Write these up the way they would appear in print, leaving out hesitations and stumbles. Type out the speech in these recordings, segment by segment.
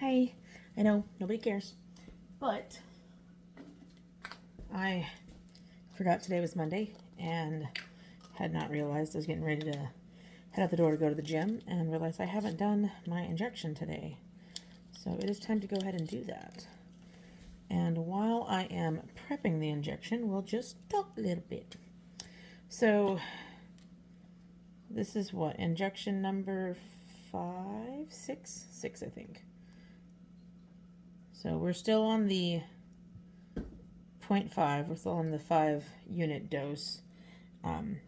Hey, I know nobody cares, but I forgot today was Monday and had not realized I was getting ready to head out the door to go to the gym and realized I haven't done my injection today. So it is time to go ahead and do that. And while I am prepping the injection, we'll just talk a little bit. So this is what, injection number 6, I think. So we're still on the 0.5. We're still on the 5-unit dose. I'm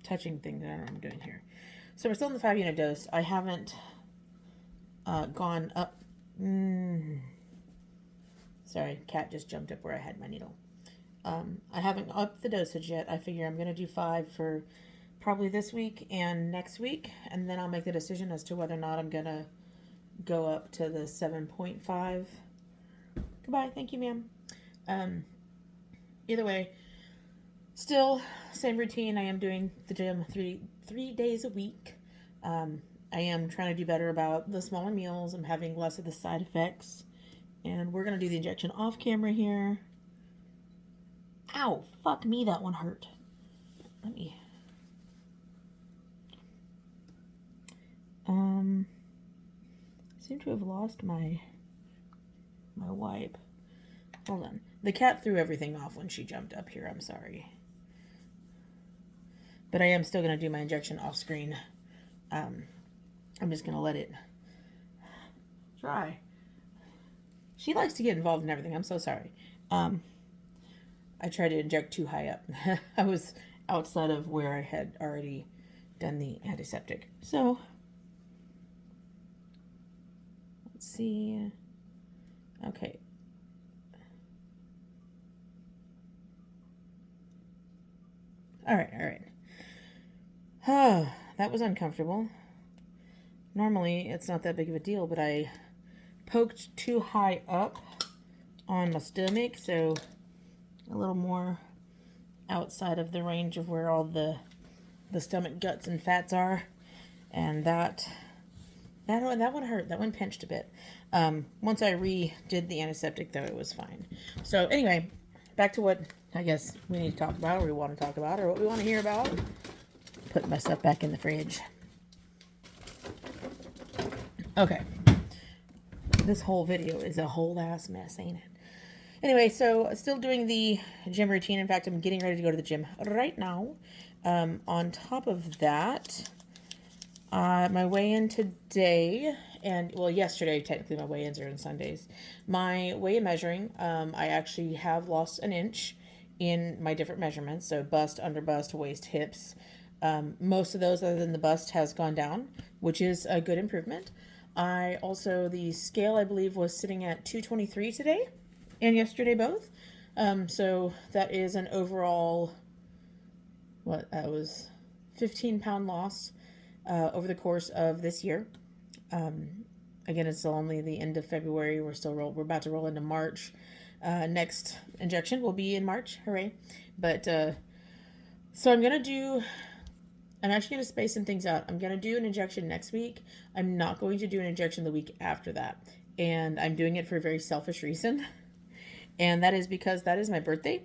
touching things. I don't know what I'm doing here. So we're still in the 5-unit dose. I haven't gone up. Sorry, cat just jumped up where I had my needle. I haven't upped the dosage yet. I figure I'm going to do 5 for probably this week and next week, and then I'll make the decision as to whether or not I'm going to go up to the 7.5. Goodbye. Thank you, ma'am. Either way, still same routine. I am doing the gym three days a week. I am trying to do better about the smaller meals. I'm having less of the side effects. And we're going to do the injection off camera here. Ow, fuck me, that one hurt. Let me... I seem to have lost my wipe. Hold on. The cat threw everything off when she jumped up here. I'm sorry. But I am still going to do my injection off screen. I'm just going to let it dry. She likes to get involved in everything. I'm so sorry. I tried to inject too high up. I was outside of where I had already done the antiseptic. So, let's see. Okay. All right. That was uncomfortable. Normally, it's not that big of a deal, but I poked too high up on my stomach, so a little more outside of the range of where all the stomach guts and fats are, and that one hurt. That one pinched a bit. Once I redid the antiseptic, though, it was fine. So anyway, back to what I guess we need to talk about, or we want to talk about, or what we want to hear about. Put my stuff back in the fridge. Okay. This whole video is a whole ass mess, ain't it? Anyway, so still doing the gym routine. In fact, I'm getting ready to go to the gym right now. On top of that, my weigh-in today, and well, yesterday, technically my weigh-ins are on Sundays. My weigh-in measuring, I actually have lost an inch in my different measurements. So bust, under bust, waist, hips. Most of those, other than the bust, has gone down, which is a good improvement. The scale, I believe, was sitting at 223 today and yesterday both. So that is an overall, that was 15-pound loss over the course of this year. Again, it's still only the end of February. We're about to roll into March. Next injection will be in March. Hooray. But, so I'm actually going to space some things out. I'm going to do an injection next week. I'm not going to do an injection the week after that. And I'm doing it for a very selfish reason. And that is because that is my birthday.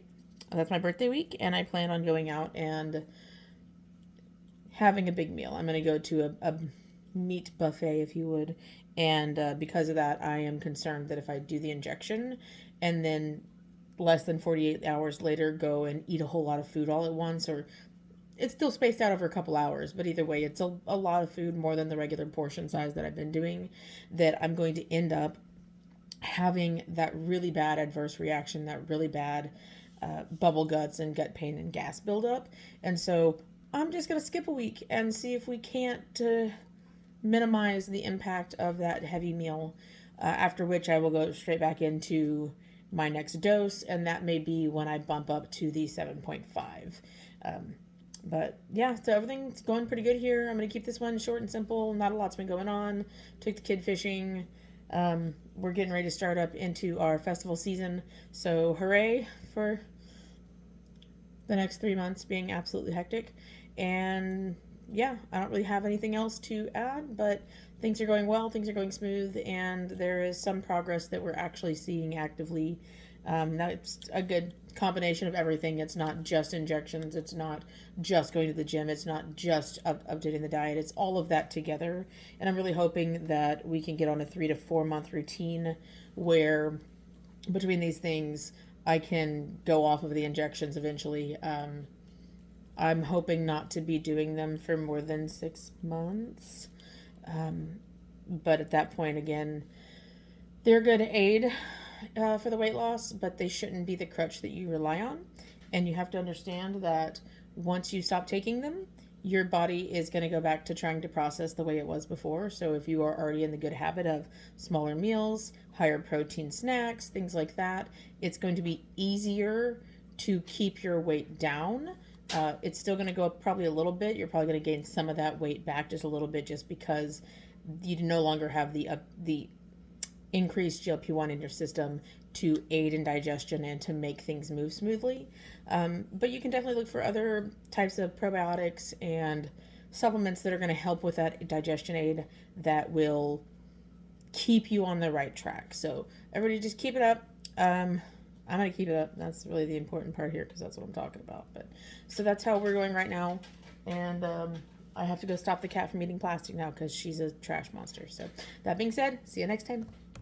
That's my birthday week. And I plan on going out and having a big meal. I'm going to go to a meat buffet, if you would. And because of that, I am concerned that if I do the injection and then less than 48 hours later go and eat a whole lot of food all at once, or it's still spaced out over a couple hours, but either way, it's a lot of food, more than the regular portion size that I've been doing, that I'm going to end up having that really bad adverse reaction, that really bad bubble guts and gut pain and gas buildup. And so I'm just going to skip a week and see if we can't minimize the impact of that heavy meal, after which I will go straight back into my next dose, and that may be when I bump up to the 7.5. But yeah, so everything's going pretty good here. I'm going to keep this one short and simple. Not a lot's been going on. Took the kid fishing. We're getting ready to start up into our festival season. So hooray for the next 3 months being absolutely hectic. And yeah, I don't really have anything else to add, but things are going well, things are going smooth, and there is some progress that we're actually seeing actively. That's a good combination of everything. It's not just injections, it's not just going to the gym, it's not just updating the diet, it's all of that together. And I'm really hoping that we can get on a 3 to 4 month routine where between these things, I can go off of the injections eventually. I'm hoping not to be doing them for more than 6 months. But at that point, again, they're a good aid for the weight loss, but they shouldn't be the crutch that you rely on. And you have to understand that once you stop taking them, your body is going to go back to trying to process the way it was before. So if you are already in the good habit of smaller meals, higher protein snacks, things like that, it's going to be easier to keep your weight down. It's still going to go up probably a little bit. You're probably going to gain some of that weight back just a little bit, just because you no longer have the increased GLP-1 in your system to aid in digestion and to make things move smoothly. But you can definitely look for other types of probiotics and supplements that are going to help with that digestion aid that will keep you on the right track. So everybody just keep it up. I'm going to keep it up. That's really the important part here because that's what I'm talking about. But so that's how we're going right now. And I have to go stop the cat from eating plastic now because she's a trash monster. So that being said, see you next time.